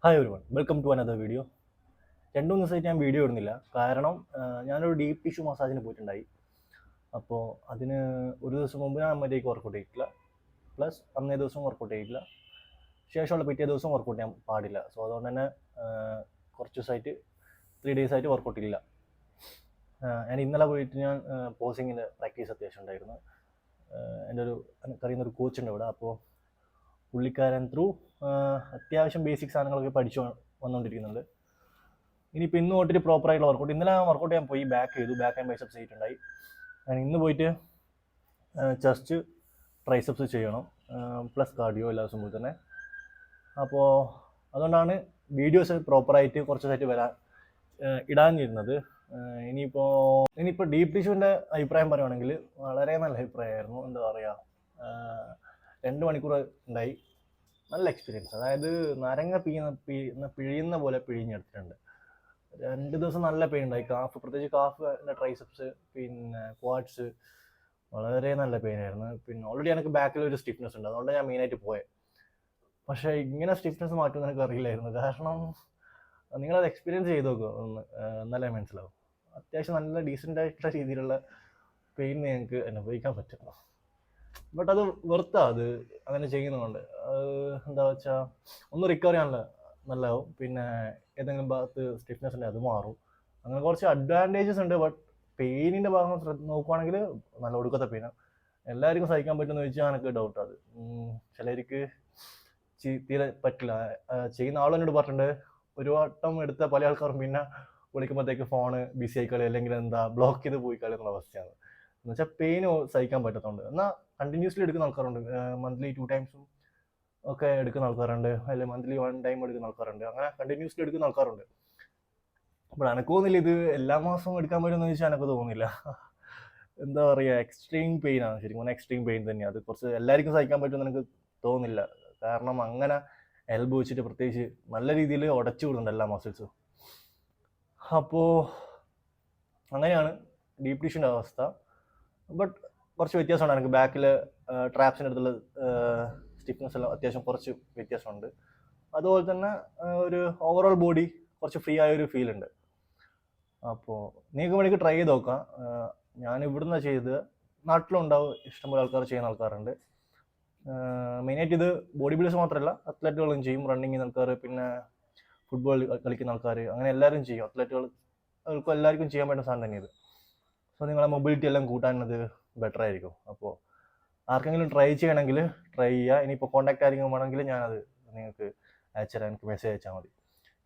Hi everyone, welcome to another video. 2-3 ദിവസമായിട്ട് ഞാൻ video ഇടുന്നില്ല. കാരണം ഞാനൊരു ഡീപ്പ് ടിഷ്യൂ മസാജിന് പോയിട്ടുണ്ടായി. അപ്പോൾ അതിന് ഒരു ദിവസം മുമ്പ് ഞാൻ മര്യാദയ്ക്ക് വർക്കൗട്ട് ചെയ്തിട്ടില്ല. പ്ലസ് അന്നേ ദിവസം വർക്കൗട്ട് ചെയ്തിട്ടില്ല. ശേഷമുള്ള പിറ്റേ ദിവസം വർക്കൗട്ട് ചെയ്യാൻ പാടില്ല. സോ അതുകൊണ്ട് തന്നെ കുറച്ച് ദിവസമായിട്ട് 3 days ആയിട്ട് വർക്കൗട്ട് ഇല്ല. ഞാൻ ഇന്നലെ പോയിട്ട് ഞാൻ പോസിങ്ങിൻ്റെ പ്രാക്ടീസ് അത്യാവശ്യം ഉണ്ടായിരുന്നു. എൻ്റെ ഒരു അറിയുന്നൊരു കോച്ചുണ്ട് ഇവിടെ. അപ്പോൾ പുള്ളിക്കാരൻ ത്രൂ അത്യാവശ്യം ബേസിക് സാധനങ്ങളൊക്കെ പഠിച്ചു വന്നുകൊണ്ടിരിക്കുന്നുണ്ട്. ഇനിയിപ്പോൾ ഇന്ന് തൊട്ടിട്ട് പ്രോപ്പറായിട്ടുള്ള വർക്കൗട്ട്, ഇന്നലെ ഞാൻ വർക്കൗട്ട് ചെയ്യാൻ പോയി, ബാക്ക് ആൻഡ് ബൈസെപ്സ് ചെയ്തിട്ടുണ്ടായി. ഞാൻ ഇന്ന് പോയിട്ട് ചെസ്റ്റ് ട്രൈസെപ്സ് ചെയ്യണം, പ്ലസ് കാർഡിയോ എല്ലാ ദിവസവും പോലെ തന്നെ. അപ്പോൾ അതുകൊണ്ടാണ് വീഡിയോസ് പ്രോപ്പറായിട്ട് കുറച്ച് ദിവസമായിട്ട് ഇടാനിരുന്നത്. ഇനിയിപ്പോൾ ഡീപ്പ് ടിഷ്യൂവിൻ്റെ അഭിപ്രായം പറയുകയാണെങ്കിൽ വളരെ നല്ല അഭിപ്രായമായിരുന്നു. എന്താ പറയുക, 2 മണിക്കൂർ ഉണ്ടായി. നല്ല എക്സ്പീരിയൻസ്. അതായത് നരങ്ങ പിഴിയുന്ന പോലെ പിഴിഞ്ഞെടുത്തിട്ടുണ്ട്. 2 ദിവസം നല്ല പെയിൻ ഉണ്ടായി. പ്രത്യേകിച്ച് കാഫിൻ്റെ ട്രൈസെപ്സ്, പിന്നെ ക്വാഡ്സ് വളരെ നല്ല പെയിനായിരുന്നു. പിന്നെ ഓൾറെഡി എനിക്ക് ബാക്കിൽ ഒരു സ്റ്റിഫ്നെസ് ഉണ്ട്, അതുകൊണ്ട് ഞാൻ മെയിനായിട്ട് പോയത്. പക്ഷേ ഇങ്ങനെ സ്റ്റിഫ്നെസ് മാറ്റുമെന്ന് എനിക്ക് അറിയില്ലായിരുന്നു. കാരണം നിങ്ങളത് എക്സ്പീരിയൻസ് ചെയ്ത് നോക്കുക ഒന്ന്, എന്നാലേ മനസ്സിലാവും. അത്യാവശ്യം നല്ല ഡീസൻ്റ് ആയിട്ടുള്ള രീതിയിലുള്ള പെയിൻ നിങ്ങൾക്ക് അനുഭവിക്കാൻ പറ്റും. ബട്ട് അത് വെറുത്താ, അത് അങ്ങനെ ചെയ്യുന്നതുകൊണ്ട്. എന്താ വെച്ചാൽ ഒന്ന് റിക്കവർ ചെയ്യാനുള്ള നല്ലതാവും. പിന്നെ ഏതെങ്കിലും ഭാഗത്ത് സ്റ്റിഫ്നെസ് ഉണ്ടെങ്കിൽ അത് മാറും. അങ്ങനെ കുറച്ച് അഡ്വാൻറ്റേജസ് ഉണ്ട്. ബട്ട് പെയിനിൻ്റെ ഭാഗം നോക്കുവാണെങ്കിൽ നല്ല ഒടുക്കത്തെ പെയിനാണ്. എല്ലാവർക്കും സഹിക്കാൻ പറ്റുമെന്ന് ചോദിച്ചാൽ എനിക്ക് ഡൗട്ട്. അത് ചിലർക്ക് തീരെ പറ്റില്ല. ചെയ്യുന്ന ആളും എന്നോട് പറഞ്ഞിട്ടുണ്ട്, ഒരു വട്ടം എടുത്ത പല ആൾക്കാരും പിന്നെ വിളിക്കുമ്പോഴത്തേക്ക് ഫോണ് ബിസി ആയിക്കളി, അല്ലെങ്കിൽ എന്താ ബ്ലോക്ക് ചെയ്ത് പോയി കളി എന്നുള്ള അവസ്ഥയാണ്. എന്ന് വെച്ചാൽ പെയിന് സഹിക്കാൻ പറ്റത്തുണ്ട്. എന്നാൽ കണ്ടിന്യൂസ്ലി എടുക്കുന്ന ആൾക്കാരുണ്ട്. മന്ത്ലി 2 times ഒക്കെ എടുക്കുന്ന ആൾക്കാരുണ്ട്, അല്ലെങ്കിൽ മന്ത്ലി 1 time എടുക്കുന്ന ആൾക്കാരുണ്ട്. അങ്ങനെ കണ്ടിന്യൂസ്ലി എടുക്കുന്ന ആൾക്കാരുണ്ട്. അപ്പോൾ എനിക്ക് തോന്നുന്നില്ല ഇത് എല്ലാ മാസവും എടുക്കാൻ പറ്റുമെന്ന് ചോദിച്ചാൽ എനിക്ക് തോന്നുന്നില്ല. എന്താ പറയുക, എക്സ്ട്രീം പെയിനാണ്. ശരിക്കും എക്സ്ട്രീം പെയിൻ തന്നെയാണ്. അത് കുറച്ച് എല്ലാവർക്കും സഹിക്കാൻ പറ്റുമെന്ന് എനിക്ക് തോന്നുന്നില്ല. കാരണം അങ്ങനെ എൽബോ വെച്ചിട്ട് പ്രത്യേകിച്ച് നല്ല രീതിയിൽ ഉടച്ചു വിടുന്നുണ്ട് എല്ലാ മസിൽസും. അപ്പോൾ അങ്ങനെയാണ് ഡീപ്പ് ടിഷ്യൂൻ്റെ അവസ്ഥ. ബട്ട് കുറച്ച് വ്യത്യാസമുണ്ട്. എനിക്ക് ബാക്കിൽ ട്രാപ്സിൻ്റെ അടുത്തുള്ള സ്റ്റിഫ്നെസ് എല്ലാം അത്യാവശ്യം കുറച്ച് വ്യത്യാസമുണ്ട്. അതുപോലെ തന്നെ ഒരു ഓവറോൾ ബോഡി കുറച്ച് ഫ്രീ ആയൊരു ഫീൽ ഉണ്ട്. അപ്പോൾ നിങ്ങൾക്ക് വേണമെങ്കിൽ ട്രൈ ചെയ്ത് നോക്കാം. ഞാൻ ഇവിടുന്ന് ചെയ്ത്, നാട്ടിലുണ്ടാവും ഇഷ്ടംപോലെ ആൾക്കാർ ചെയ്യുന്ന ആൾക്കാരുണ്ട്. മെയിനായിട്ട് ഇത് ബോഡി ബിൽഡേഴ്സ് മാത്രമല്ല, അത്ലറ്റുകളും ചെയ്യും. റണ്ണിങ് ചെയ്യുന്ന ആൾക്കാർ, പിന്നെ ഫുട്ബോൾ കളിക്കുന്ന ആൾക്കാർ, അങ്ങനെ എല്ലാവരും ചെയ്യും. അത്ലറ്റുകൾക്കും എല്ലാവർക്കും ചെയ്യാൻ പറ്റുന്ന സാധനം തന്നെ ഇത്. സോ നിങ്ങളെ മൊബിലിറ്റി എല്ലാം കൂട്ടാനത് ബെറ്റർ ആയിരിക്കും. അപ്പോൾ ആർക്കെങ്കിലും ട്രൈ ചെയ്യണമെങ്കിൽ ട്രൈ ചെയ്യുക. ഇനിയിപ്പോൾ കോൺടാക്ട് ആരെങ്കിലും വേണമെങ്കിൽ ഞാനത് നിങ്ങൾക്ക് അയച്ചുതരാം. എനിക്ക് മെസ്സേജ് അയച്ചാൽ മതി.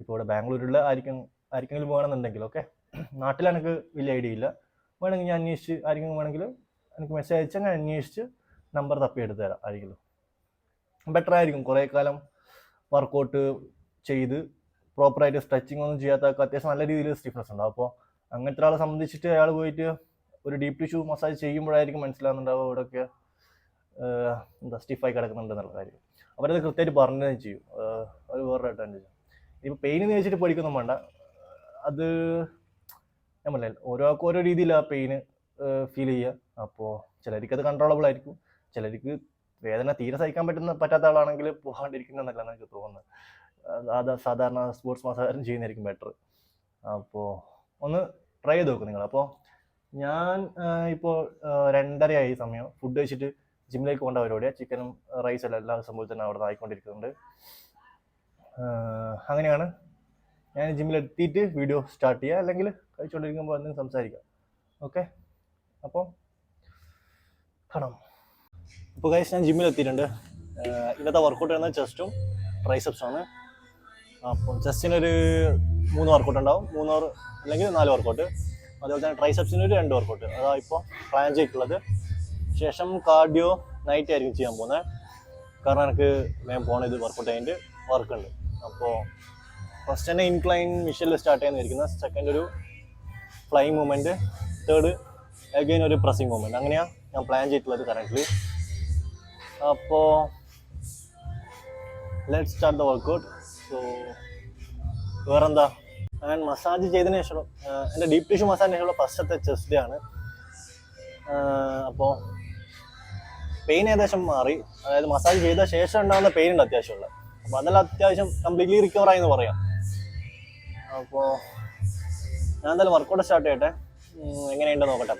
ഇപ്പോൾ ഇവിടെ ബാംഗ്ലൂരിലുള്ള ആർക്കെങ്കിലും വേണമെന്നുണ്ടെങ്കിൽ, ഓക്കെ. നാട്ടിൽ എനിക്ക് വലിയ ഐഡിയ ഇല്ല. വേണമെങ്കിൽ ഞാൻ അന്വേഷിച്ച്, ആരെങ്കിലും വേണമെങ്കിൽ എനിക്ക് മെസ്സേജ് അയച്ചാൽ ഞാൻ അന്വേഷിച്ച് നമ്പർ തപ്പിയെടുത്ത് തരാം. ആയിരിക്കും ബെറ്റർ ആയിരിക്കും. കുറേ കാലം വർക്കൗട്ട് ചെയ്ത് പ്രോപ്പറായിട്ട് സ്ട്രെച്ചിങ് ഒന്നും ചെയ്യാത്തവർക്ക് അത്യാവശ്യം നല്ല രീതിയിൽ സ്റ്റിഫ്നെസ് ഉണ്ടാവും. അപ്പോൾ അങ്ങനത്തെ ഒരാളെ സംബന്ധിച്ചിട്ട് അയാൾ പോയിട്ട് ഒരു ഡീപ്പ് ടിഷ്യൂ മസാജ് ചെയ്യുമ്പോഴായിരിക്കും മനസ്സിലാകുന്നുണ്ടാവുക ഇവിടെയൊക്കെ എന്താ സ്റ്റിഫായി കിടക്കുന്നുണ്ട് എന്നുള്ള കാര്യം. അവരത് കൃത്യമായിട്ട് പറഞ്ഞുതന്നെ ചെയ്യും. അത് വേറൊരു അഡ്വാൻറ്റേജ്. ഇപ്പോൾ പെയിനെന്ന് വെച്ചിട്ട് പഠിക്കൊന്നും വേണ്ട. അത് ഞാൻ പറഞ്ഞില്ല, ഓരോക്കും ഓരോ രീതിയിലാണ് പെയിന് ഫീൽ ചെയ്യുക. അപ്പോൾ ചിലർക്ക് അത് കൺട്രോളബിൾ ആയിരിക്കും. ചിലർക്ക് വേദന തീരെ സഹിക്കാൻ പറ്റാത്ത ആളാണെങ്കിൽ പോകാണ്ടിരിക്കുന്നതെന്നല്ല എനിക്ക് തോന്നുന്നത്. അത് സാധാരണ സ്പോർട്സ് മസാജ് ചെയ്യുന്നതായിരിക്കും ബെറ്റർ. അപ്പോൾ ഒന്ന് ട്രൈ ചെയ്ത് നോക്കും നിങ്ങൾ. അപ്പോൾ ഞാൻ ഇപ്പോൾ 2:30 സമയം ഫുഡ് കഴിച്ചിട്ട് ജിമ്മിലേക്ക് പോകേണ്ട പരിപാടിയാണ്. ചിക്കനും റൈസും എല്ലാം എല്ലാ ദിവസം പോലെ തന്നെ അവിടെ ആയിക്കൊണ്ടിരിക്കുന്നുണ്ട്. അങ്ങനെയാണ്. ഞാൻ ജിമ്മിലെത്തിയിട്ട് വീഡിയോ സ്റ്റാർട്ട് ചെയ്യുക, അല്ലെങ്കിൽ കഴിച്ചുകൊണ്ടിരിക്കുമ്പോൾ എന്തെങ്കിലും സംസാരിക്കാം. ഓക്കെ, അപ്പോൾ കാണാം. ഇപ്പോൾ ഗൈസ്, ഞാൻ ജിമ്മിലെത്തിയിട്ടുണ്ട്. ഇന്നത്തെ വർക്കൗട്ട് ചെയ്യുന്നത് ചെസ്റ്റും ട്രൈസെപ്സുമാണ്. അപ്പം ചെസ്റ്റിനൊരു 3 വർക്കൗട്ട് ഉണ്ടാവും, 3 or അല്ലെങ്കിൽ 4 വർക്കൗട്ട്. അതുപോലെ തന്നെ ട്രൈസെപ്സിനൊരു 2 വർക്കൗട്ട്. അതാണ് ഇപ്പോൾ പ്ലാൻ ചെയ്തിട്ടുള്ളത്. ശേഷം കാർഡിയോ നൈറ്റ് ആയിരിക്കും ചെയ്യാൻ പോകുന്നത്. കാരണം എനിക്ക് വേഗം പോകണം, ഇത് വർക്കൗട്ട് കഴിഞ്ഞിട്ട് വർക്കുണ്ട്. അപ്പോൾ ഫസ്റ്റ് തന്നെ ഇൻക്ലൈൻ മിഷനിൽ സ്റ്റാർട്ട് ചെയ്യുന്നതായിരിക്കുന്നത്. സെക്കൻഡ് ഒരു ഫ്ലൈങ് മൂവ്മെൻറ്റ്, തേർഡ് അഗൈൻ ഒരു പ്രസ്സിങ് മൂവ്മെൻറ്റ്. അങ്ങനെയാണ് ഞാൻ പ്ലാൻ ചെയ്തിട്ടുള്ളത് കറൻ്റ്ലി. അപ്പോൾ let start the workout. So വേറെന്താ, ഞാൻ മസാജ് ചെയ്തതിന് ശേഷം, എൻ്റെ ഡീപ്പ് ടിഷ്യൂ മസാജിന് ശേഷമുള്ള ഫസ്റ്റത്തെ ചെസ്റ്റ് ഡേ ആണ്. അപ്പോൾ പെയിൻ ഏകദേശം മാറി. അതായത് മസാജ് ചെയ്ത ശേഷം ഉണ്ടാകുന്ന പെയിൻ ഉണ്ട് അത്യാവശ്യമുള്ള. അപ്പോൾ അതെല്ലാം അത്യാവശ്യം കംപ്ലീറ്റ്ലി റിക്കവർ ആയെന്ന് പറയാം. അപ്പോൾ ഞാൻ എന്തായാലും വർക്കൗട്ട് സ്റ്റാർട്ട് ചെയ്യട്ടെ, എങ്ങനെയുണ്ടെന്ന് നോക്കട്ടെ.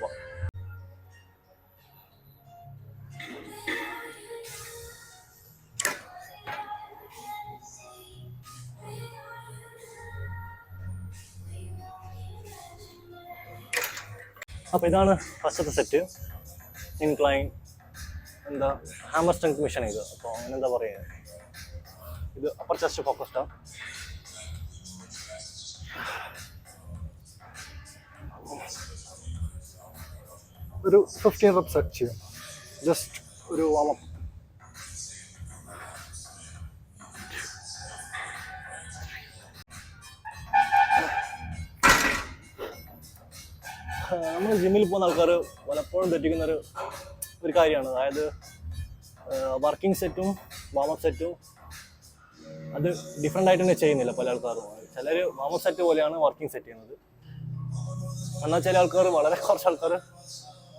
അപ്പോൾ ഇതാണ് ഫസ്റ്റത്തെ സെറ്റ്, ഇൻക്ലൈൻ എന്താ ഹാമർ സ്ട്രെങ്ത് മെഷീൻ ഇത്. അപ്പോൾ അങ്ങനെ എന്താ പറയുക, ഇത് അപ്പർ ചെസ്റ്റ് ഫോക്കസ്ഡാണ്. ഒരു 15 റെപ്സ് സെറ്റ് ചെയ്യാം, ജസ്റ്റ് ഒരു വാമപ്പ്. നമ്മൾ ജിമ്മിൽ പോകുന്ന ആൾക്കാർ പലപ്പോഴും തെറ്റിക്കുന്ന ഒരു കാര്യമാണ്, അതായത് വർക്കിംഗ് സെറ്റും വാമപ്പ് സെറ്റും അത് ഡിഫറെൻ്റ് ആയിട്ട് തന്നെ ചെയ്യുന്നില്ല പല ആൾക്കാരും. ചിലർ വാമപ്പ് സെറ്റ് പോലെയാണ് വർക്കിംഗ് സെറ്റ് ചെയ്യുന്നത്, എന്നാൽ ചില ആൾക്കാർ, വളരെ കുറച്ച് ആൾക്കാർ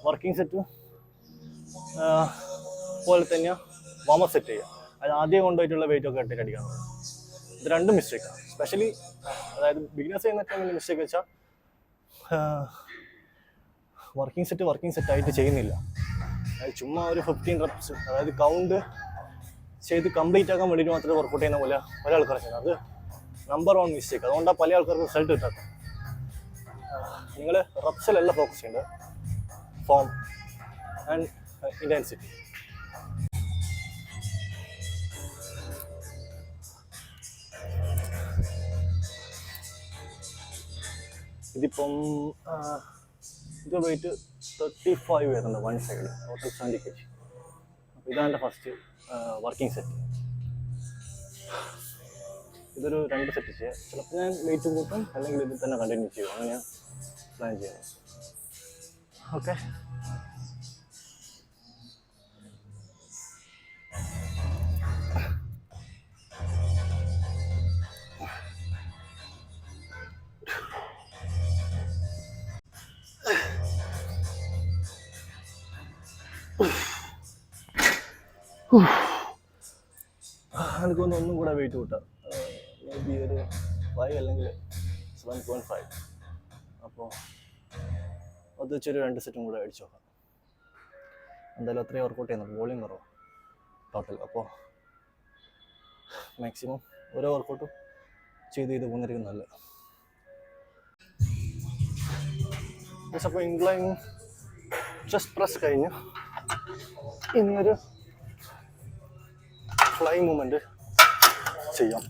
വർക്കിംഗ് സെറ്റ് പോലെ തന്നെയാണ് വാമപ്പ് സെറ്റ് ചെയ്യുക. അത് ആദ്യം കൊണ്ടുപോയിട്ടുള്ള വെയിറ്റ് ഒക്കെ ഇട്ടിട്ട് അടിക്കണം. ഇത് രണ്ടും മിസ്റ്റേക്കാണ്. സ്പെഷ്യലി അതായത് ബിഗിനേഴ്സ് ചെയ്യുന്ന ഏറ്റവും വലിയ മിസ്റ്റേക്ക് വെച്ചാൽ വർക്കിംഗ് സെറ്റ് ആയിട്ട് ചെയ്യുന്നില്ല. അതായത് ചുമ്മാ ഒരു 15 റെപ്സ്, അതായത് കൗണ്ട് ചെയ്ത് കംപ്ലീറ്റ് ആക്കാൻ വേണ്ടിയിട്ട് മാത്രമേ വർക്കൗട്ട് ചെയ്യുന്ന പോലെ പല ആൾക്കാർ ചെയ്യുന്നത്. അത് നമ്പർ 1 മിസ്റ്റേക്ക്. അതുകൊണ്ടാണ് പല ആൾക്കാർക്ക് റിസൾട്ട് കിട്ടാത്തത്. നിങ്ങൾ റെപ്സിലല്ല ഫോക്കസ് ചെയ്യേണ്ടത്, ഫോം ആൻഡ് ഇൻറ്റൻസിറ്റി. ഇതിപ്പം ഇത് വെയിറ്റ് 35 വരുന്നുണ്ട്, 1 സൈഡ്, ടോട്ടൽ 70 kg. അപ്പോൾ ഇതാണ് എൻ്റെ ഫസ്റ്റ് വർക്കിംഗ് സെറ്റ്. ഇതൊരു 2 സെറ്റ് ചെയ്യാം. ചിലപ്പോൾ ഞാൻ വെയിറ്റ് കൂട്ടും, അല്ലെങ്കിൽ ഇതിൽ തന്നെ കണ്ടിന്യൂ ചെയ്യും. അങ്ങനെ ഞാൻ പ്ലാൻ ചെയ്യുന്നത്. ഓക്കെ, എനിക്കൊന്ന് ഒന്നും കൂടെ വെയിറ്റ് കൂട്ടാം, മേ ബി ഒരു 5 അല്ലെങ്കിൽ 7.5. അപ്പോൾ അത് വെച്ചൊരു 2 സെറ്റും കൂടെ അടിച്ചു നോക്കാം. എന്തായാലും അത്രയും വർക്കൗട്ട് ചെയ്യുന്നത്, വോളിയം കുറവാണ് ടോട്ടൽ. അപ്പോൾ മാക്സിമം ഓരോ വർക്കൗട്ടും ചെയ്ത് പോകുന്നതായിരിക്കും നല്ലത്. അപ്പോൾ ഇൻക്ലൈൻ ചെസ്റ്റ് പ്രസ് കഴിഞ്ഞ് ഇന്നൊരു ഫ്ലൈ മൂവ്മെൻറ്റ് ചെയ്യാം.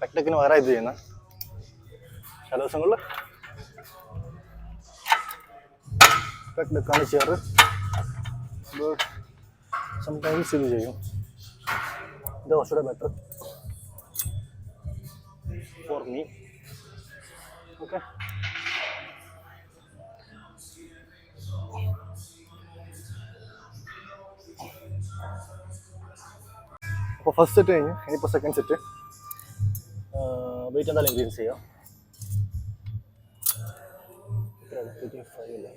ടെക്നിക്കിന് വേറെ ഇത് ചെയ്യുന്ന ചില ദിവസങ്ങളിൽ ടെക്നിക്കാണ് ചെയ്യാറ്. സംടൈംസ് ഇത് ചെയ്യും. ഇത് കുറച്ചുകൂടെ ബെറ്റർ ഫോർ മീ. ഓക്കെ, അപ്പോൾ ഫസ്റ്റ് സെറ്റ് കഴിഞ്ഞ് ഇനിയിപ്പോൾ സെക്കൻഡ് സെറ്റ്. വെയിറ്റ് എന്തായാലും ഇൻക്രീസ് ചെയ്യാം. 35 അല്ലേ?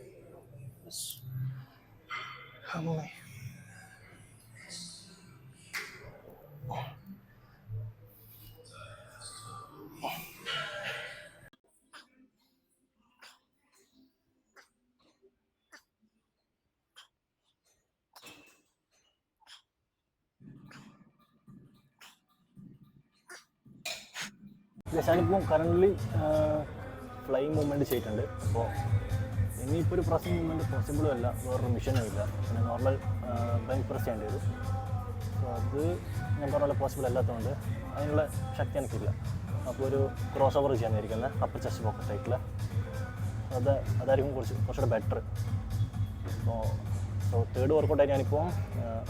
ഞാനിപ്പോൾ കറൻ്റ്ലി ഫ്ലൈയിങ് മൂവ്മെൻറ്റ് ചെയ്തിട്ടുണ്ട്. അപ്പോൾ ഇനിയിപ്പോൾ ഒരു പ്രസ്സിങ് മൂവ്മെൻറ്റ് പോസിബിളും അല്ല, വേറൊരു മിഷനും ഇല്ല. പിന്നെ നോർമൽ ബെഞ്ച് പ്രസ് ചെയ്യേണ്ടി വരും. സോ അത് ഞാൻ പറഞ്ഞ പോലെ പോസിബിൾ അല്ലാത്തതുകൊണ്ട് അതിനുള്ള ശക്തി എനിക്കില്ല. അപ്പോൾ ഒരു ക്രോസ് ഓവർ ചെയ്യാനായിരിക്കുന്നത് അപ്പർ ചെസ്റ്റ് ഫോക്കസ് ആയിട്ടുള്ള അതായിരിക്കും കുറച്ചുകൂടെ ബെറ്റർ. സോ തേർഡ് വർക്കൗട്ടായിട്ട് ഞാനിപ്പോൾ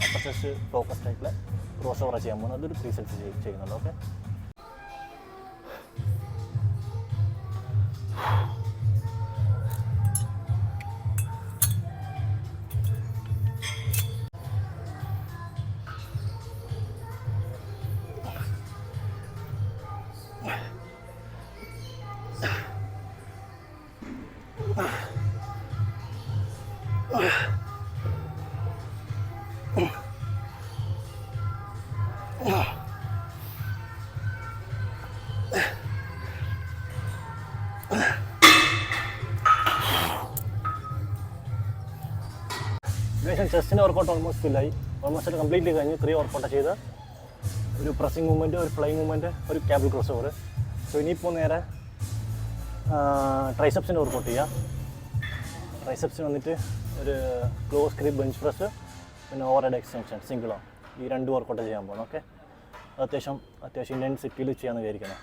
അപ്പർ ചെസ്റ്റ് ഫോക്കസ്ഡ് ആയിട്ടുള്ള ക്രോസ് ഓവർ ചെയ്യാൻ പോകുന്നത്. അതൊരു 3 സെറ്റ്സ് ചെയ്യുന്നുണ്ട്. ഓക്കെ, ഏകദേശം ചെസ്റ്റിൻ്റെ വർക്കൗട്ട് ഓൾമോസ്റ്റ് കംപ്ലീറ്റ്ലി കഴിഞ്ഞ് 3 വർക്കൗട്ട് ചെയ്ത് ഒരു പ്രസ്സിങ് മൂവ്മെൻറ്റ്, ഒരു ഫ്ലൈങ് മൂവ്മെൻറ്റ്, ഒരു ക്യാബിൾ ക്രോസ് ഓവർ. സോ ഇനിയിപ്പോൾ നേരെ ട്രൈസെപ്സിൻ്റെ വർക്കൗട്ട് ചെയ്യുക. ട്രൈസെപ്സിന് വന്നിട്ട് ഒരു ക്ലോസ് ഗ്രിപ്പ് ബെഞ്ച് പ്രസ്, പിന്നെ ഓവർ ഹെഡ് എക്സ്റ്റൻഷൻ സിംഗിളോ, ഈ 2 വർക്കൗട്ട് ചെയ്യാൻ പോകണം. ഓക്കെ, അത്യാവശ്യം ഇൻറ്റൻസിറ്റിയിൽ ചെയ്യാമെന്ന് വിചാരിക്കണം.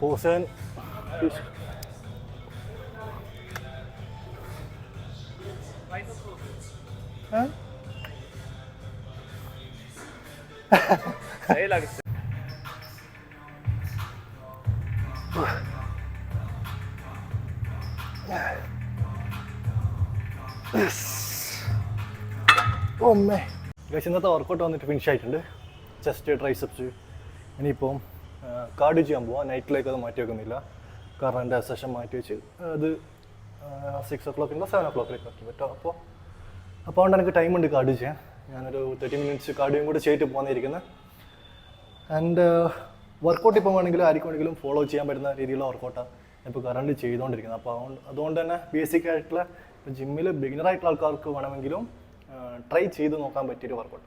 Posen. Huh? Saya lagi. Oh man. Guys, ഇന്നത്തെ വർക്കൗട്ട് വന്നിട്ട് ഫിനിഷ് ആയിട്ടുണ്ട്. Chest, triceps. ഇനിയിപ്പോൾ കാർഡ് ചെയ്യാൻ പോവാം. നൈറ്റിലേക്ക് അത് മാറ്റി വെക്കുന്നില്ല, കാരണം എൻ്റെ സെഷൻ മാറ്റി വെച്ച് അത് 6 o'clock 7 o'clock ആക്കി പറ്റും. അപ്പോൾ അതുകൊണ്ട് എനിക്ക് ടൈമുണ്ട് കാർഡ് ചെയ്യാൻ. ഞാനൊരു 30 minutes കാർഡിയും കൂടെ ചെയ്തിട്ട് പോകുന്നിരിക്കുന്നത്. ആൻഡ് വർക്കൗട്ട് ഇപ്പോൾ വേണമെങ്കിലും ആർക്കും വേണമെങ്കിലും ഫോളോ ചെയ്യാൻ പറ്റുന്ന രീതിയിലുള്ള വർക്കൗട്ടാണ് ഇപ്പോൾ കറണ്ട് ചെയ്തുകൊണ്ടിരിക്കുന്നത്. അപ്പോൾ അതുകൊണ്ട് തന്നെ ബേസിക് ആയിട്ടുള്ള ജിമ്മിൽ ബിഗിനറായിട്ടുള്ള ആൾക്കാർക്ക് വേണമെങ്കിലും ട്രൈ ചെയ്ത് നോക്കാൻ പറ്റിയൊരു വർക്കൗട്ട്.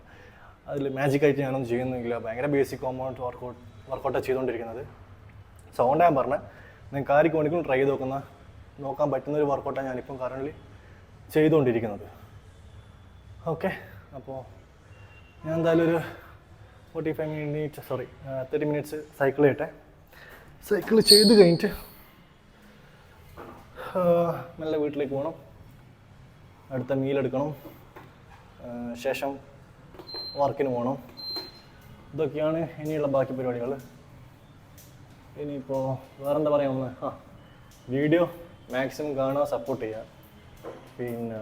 അതിൽ മാജിക്കായിട്ട് ഞാനൊന്നും ചെയ്യുന്നില്ല, ഭയങ്കര ബേസിക് കോമ്പൗണ്ട് വർക്കൗട്ടാണ് ചെയ്തുകൊണ്ടിരിക്കുന്നത്. സോ അതുകൊണ്ട് ഞാൻ പറഞ്ഞത് നിങ്ങൾക്ക് ആർക്കും വേണമെങ്കിലും ട്രൈ ചെയ്ത് നോക്കാൻ പറ്റുന്നൊരു വർക്കൗട്ടാണ് ഞാനിപ്പം കറണ്ട്ലി ചെയ്തുകൊണ്ടിരിക്കുന്നത്. ഓക്കെ, അപ്പോൾ ഞാൻ എന്തായാലും ഒരു 30 minutes സൈക്കിൾ ചെയ്യട്ടെ. സൈക്കിൾ ചെയ്ത് കഴിഞ്ഞിട്ട് നല്ല വീട്ടിലേക്ക് പോകണം, അടുത്ത മീലെടുക്കണം, ശേഷം വർക്കിന് പോകണം. ഇതൊക്കെയാണ് ഇനിയുള്ള ബാക്കി പരിപാടികൾ. ഇനിയിപ്പോൾ വേറെന്താ പറയാൻ വീഡിയോ മാക്സിമം കാണുക, സപ്പോർട്ട് ചെയ്യുക. പിന്നെ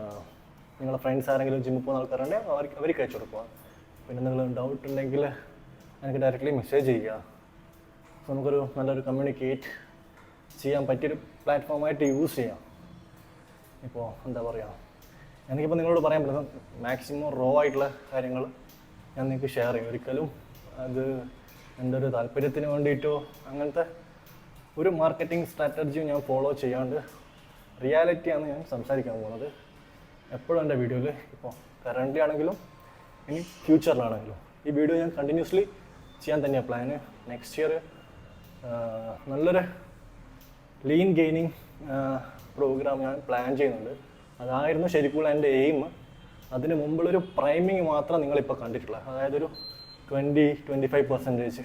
നിങ്ങളുടെ ഫ്രണ്ട്സ് ആരെങ്കിലും ജിമ്മിൽ പോകുന്ന ആൾക്കാരുണ്ടെങ്കിൽ അവർക്ക് അയച്ചു കൊടുക്കുക. പിന്നെ നിങ്ങൾ ഡൗട്ട് ഉണ്ടെങ്കിൽ എനിക്ക് ഡയറക്റ്റ്ലി മെസ്സേജ് ചെയ്യുക. സോ നമുക്കൊരു നല്ലൊരു കമ്മ്യൂണിക്കേറ്റ് ചെയ്യാൻ പറ്റിയൊരു പ്ലാറ്റ്ഫോമായിട്ട് യൂസ് ചെയ്യാം. ഇപ്പോൾ എന്താ പറയുക, എനിക്കിപ്പോൾ നിങ്ങളോട് പറയാൻ പറ്റുന്നത് മാക്സിമം റോ ആയിട്ടുള്ള കാര്യങ്ങൾ ഞാൻ നിങ്ങൾക്ക് ഷെയർ ചെയ്യും. ഒരിക്കലും അത് എൻ്റെ ഒരു താല്പര്യത്തിന് വേണ്ടിയിട്ടോ അങ്ങനത്തെ ഒരു മാർക്കറ്റിംഗ് സ്ട്രാറ്റജിയും ഞാൻ ഫോളോ ചെയ്യാണ്ട് റിയാലിറ്റിയാണ് ഞാൻ സംസാരിക്കാൻ പോകുന്നത്. എപ്പോഴും എൻ്റെ വീഡിയോയിൽ ഇപ്പോൾ കറൻ്റ് ആണെങ്കിലും ഇനി ഫ്യൂച്ചറിലാണെങ്കിലും ഈ വീഡിയോ ഞാൻ കണ്ടിന്യൂസ്ലി ചെയ്യാൻ തന്നെയാണ് പ്ലാന്. നെക്സ്റ്റ് ഇയർ നല്ലൊരു ലീൻ ഗെയിനിങ് പ്രോഗ്രാം ഞാൻ പ്ലാൻ ചെയ്യുന്നുണ്ട്. അതായിരുന്നു ശരിക്കുള്ള എൻ്റെ എയിം. അതിന് മുമ്പുള്ളൊരു പ്രൈമിങ് മാത്രം നിങ്ങളിപ്പോൾ കണ്ടിട്ടുള്ളത്, അതായത് ഒരു 20-25%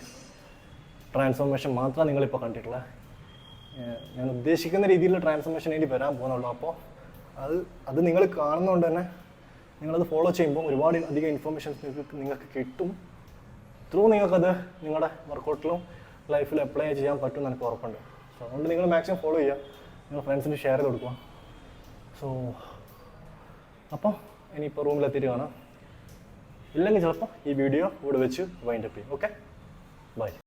ട്രാൻസ്ഫോർമേഷൻ മാത്രം നിങ്ങളിപ്പോൾ കണ്ടിട്ടുള്ളത്. ഞാൻ ഉദ്ദേശിക്കുന്ന രീതിയിലുള്ള ട്രാൻസ്ഫോർമേഷൻ ഇനി വരാൻ പോകുന്നുള്ളൂ. അപ്പോൾ അത് നിങ്ങൾ കാണുന്നതുകൊണ്ട് തന്നെ നിങ്ങളത് ഫോളോ ചെയ്യുമ്പോൾ ഒരുപാട് അധികം ഇൻഫർമേഷൻസ് നിങ്ങൾക്ക് കിട്ടും. നിങ്ങൾക്കത് നിങ്ങളുടെ വർക്കൗട്ടിലും ലൈഫിലും അപ്ലൈ ചെയ്യാൻ പറ്റുമെന്ന് എനിക്ക് ഉറപ്പുണ്ട്. സോ അതുകൊണ്ട് നിങ്ങൾ മാക്സിമം ഫോളോ ചെയ്യുക, നിങ്ങൾ ഫ്രണ്ട്സിന് ഷെയർ ചെയ്ത് കൊടുക്കുക. സോ അപ്പോൾ ഇനിയിപ്പോൾ റൂമിലെത്തിയിട്ട് കാണാം. ഇല്ലെങ്കിൽ ചിലപ്പോൾ ഈ വീഡിയോ ഇവിടെ വെച്ച് വൈൻഡപ്പ് ചെയ്യും. Okay, by.